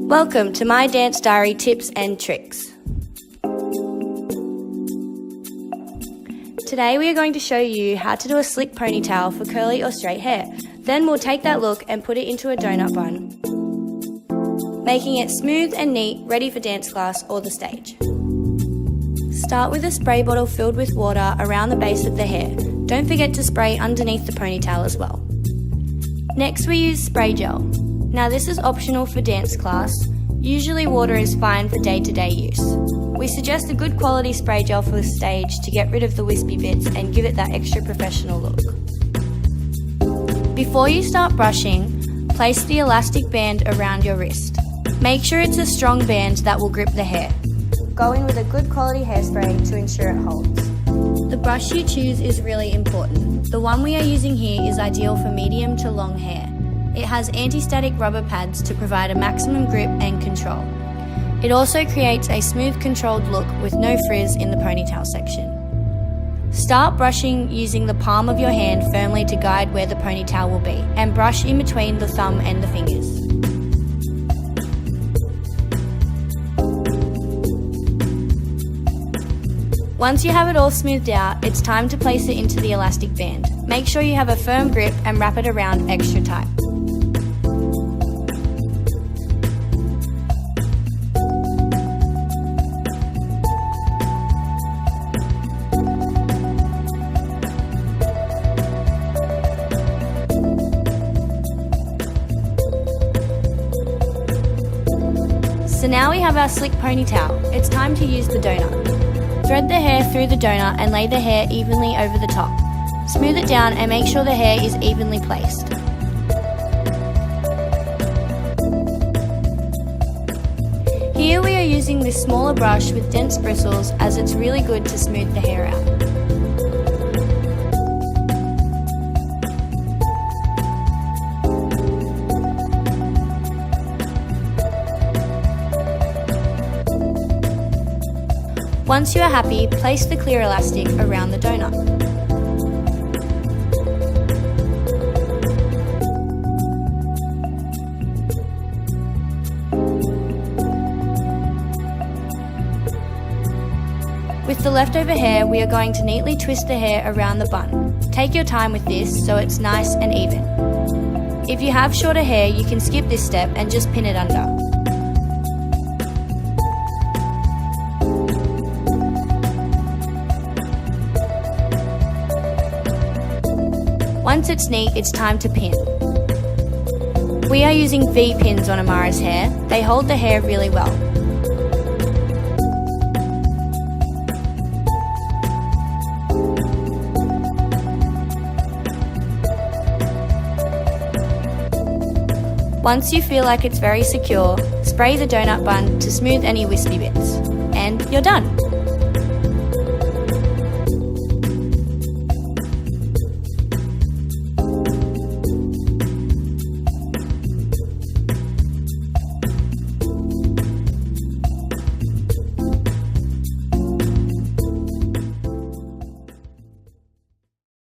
Welcome to my dance diary tips and tricks. Today we are going to show you how to do a slick ponytail for curly or straight hair. Then we'll take that look and put it into a donut bun, making it smooth and neat, ready for dance class or the stage. Start with a spray bottle filled with water around the base of the hair. Don't forget to spray underneath the ponytail as well. Next we use spray gel. Now this is optional for dance class. Usually water is fine for day-to-day use. We suggest a good quality spray gel for the stage to get rid of the wispy bits and give it that extra professional look. Before you start brushing, place the elastic band around your wrist. Make sure it's a strong band that will grip the hair. Go in with a good quality hairspray to ensure it holds. The brush you choose is really important. The one we are using here is ideal for medium to long hair. It has anti-static rubber pads to provide a maximum grip and control. It also creates a smooth, controlled look with no frizz in the ponytail section. Start brushing using the palm of your hand firmly to guide where the ponytail will be, and brush in between the thumb and the fingers. Once you have it all smoothed out, it's time to place it into the elastic band. Make sure you have a firm grip and wrap it around extra tight. So now we have our slick ponytail. It's time to use the donut. Thread the hair through the donut and lay the hair evenly over the top. Smooth it down and make sure the hair is evenly placed. Here we are using this smaller brush with dense bristles as it's really good to smooth the hair out. Once you are happy, place the clear elastic around the donut. With the leftover hair, we are going to neatly twist the hair around the bun. Take your time with this so it's nice and even. If you have shorter hair, you can skip this step and just pin it under. Once it's neat, it's time to pin. We are using V-pins on Amara's hair. They hold the hair really well. Once you feel like it's very secure, spray the donut bun to smooth any wispy bits. And you're done!